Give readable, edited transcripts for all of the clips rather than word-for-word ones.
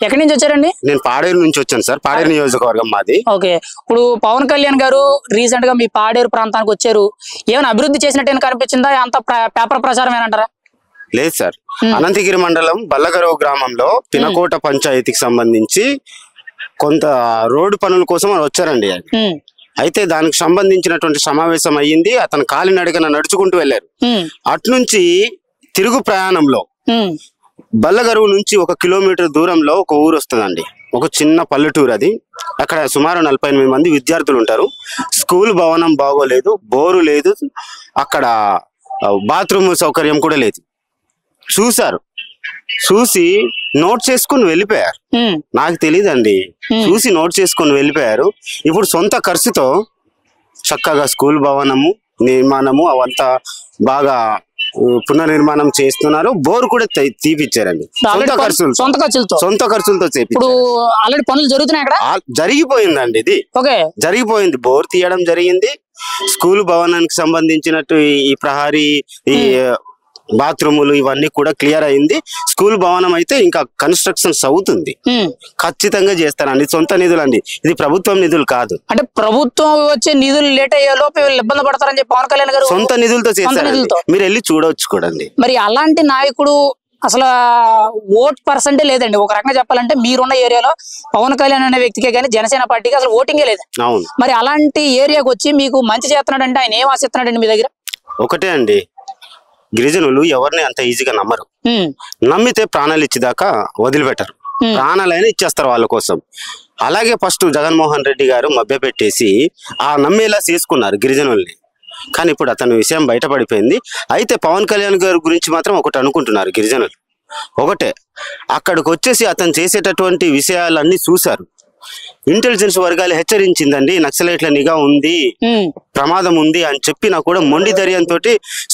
ఎక్కడి నుంచి వచ్చారండి? నేను పాడేరు నుంచి వచ్చాను సార్. పాడేరు నియోజకవర్గం మాది. ఓకే, ఇప్పుడు పవన్ కళ్యాణ్ గారు రీసెంట్ గా మీ పాడేరు ప్రాంతానికి వచ్చారు. ఏమైనా అభివృద్ధి చేసినట్టు కనిపించిందా? అంత పేపర్ ప్రచారం ఏనంటారా? లేదు సార్. అనంతగిరి మండలం బల్లగరవ గ్రామంలో పినకోట పంచాయతీకి సంబంధించి కొంత రోడ్డు పనుల కోసం వచ్చారండి. అయితే దానికి సంబంధించినటువంటి సమావేశం అయ్యింది. అతను కాలినడకన నడుచుకుంటూ వెళ్లారు. అట్నుంచి తిరుగు ప్రయాణంలో బల్లగరువు నుంచి 1 కిలోమీటర్ దూరంలో ఒక ఊరు వస్తుందండి. ఒక చిన్న పల్లెటూరు అది. అక్కడ సుమారు 48 మంది విద్యార్థులు ఉంటారు. స్కూల్ భవనం బాగోలేదు, బోరు లేదు, అక్కడ బాత్రూమ్ సౌకర్యం కూడా లేదు. చూసారు, చూసి నోట్ చేసుకుని వెళ్ళిపోయారు. నాకు తెలియదండి, చూసి నోట్ చేసుకుని వెళ్ళిపోయారు. ఇప్పుడు సొంత ఖర్చుతో చక్కగా స్కూల్ భవనము నిర్మాణము అవంతా బాగా పునర్నిర్మాణం చేస్తున్నారు. బోర్ కూడా తీపిచ్చారండి. సొంత ఖర్చులతో ఇప్పుడు ఆల్రెడీ పనులు జరుగుతున్నాయి. అక్కడ జరిగిపోయిందండి. ఇది జరిగిపోయింది. బోర్ తీయడం జరిగింది. స్కూల్ భవనానికి సంబంధించినట్టు ఈ ప్రహారీ, ఈ బాత్రూములు ఇవన్నీ కూడా క్లియర్ అయింది. స్కూల్ భవనం అయితే ఇంకా కన్స్ట్రక్షన్స్ అవుతుంది. ఖచ్చితంగా చేస్తారండి. సొంత నిధులు అండి, ఇది ప్రభుత్వం నిధులు కాదు. అంటే ప్రభుత్వం వచ్చే నిధులు లేట్ అయ్యే లోపు ఇబ్బంది పడతారని చెప్పి పవన్ కళ్యాణ్ గారు సొంత నిధులతో చేస్తారు. మీరు వెళ్ళి చూడవచ్చు కూడండి. మరి అలాంటి నాయకుడు అసలు ఓట్ పర్సెంటే లేదండి. ఒక రకంగా చెప్పాలంటే మీరున్న ఏరియాలో పవన్ కళ్యాణ్ అనే వ్యక్తికే కానీ జనసేన పార్టీకి అసలు ఓటింగే లేదు. మరి అలాంటి ఏరియాకి వచ్చి మీకు మంచి చేస్తున్నాడు అంటే ఆయన ఏం ఆశిస్తున్నాడండి మీ దగ్గర? ఒకటే అండి, గిరిజనులు ఎవరిని అంత ఈజీగా నమ్మరు. నమ్మితే ప్రాణాలు ఇచ్చేదాకా వదిలిపెట్టరు. ప్రాణాలైనా ఇచ్చేస్తారు వాళ్ళ కోసం. అలాగే ఫస్ట్ జగన్మోహన్ రెడ్డి గారు మభ్యపెట్టేసి ఆ నమ్మేలా చేసుకున్నారు గిరిజనుల్ని. కానీ ఇప్పుడు అతని విషయం బయటపడిపోయింది. అయితే పవన్ కళ్యాణ్ గారి గురించి మాత్రం ఒకటి అనుకుంటున్నారు గిరిజనులు. ఒకటే, అక్కడికి వచ్చేసి అతను చేసేటటువంటి విషయాలన్నీ చూశారు. ఇంటెలిజెన్స్ వర్గాలు హెచ్చరించిందండి, నక్సలైట్ల నిఘా ఉంది, ప్రమాదం ఉంది అని చెప్పినా కూడా మొండి ధైర్యంతో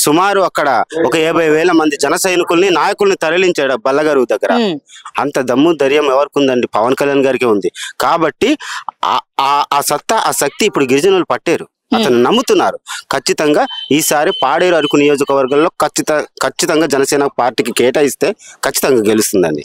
సుమారు అక్కడ ఒక 50,000 మంది జన సైనికుల్ని నాయకుల్ని తరలించాడు బల్లగరువు దగ్గర. అంత దమ్ము ధైర్యం ఎవరికి ఉందండి? పవన్ కళ్యాణ్ గారికి ఉంది. కాబట్టి ఆ సత్తా, ఆ శక్తి ఇప్పుడు గిరిజనులు పట్టారు. అతను నమ్ముతున్నారు. ఖచ్చితంగా ఈసారి పాడేరు అరకు నియోజకవర్గంలో ఖచ్చితంగా జనసేన పార్టీకి కేటాయిస్తే ఖచ్చితంగా గెలుస్తుందండి.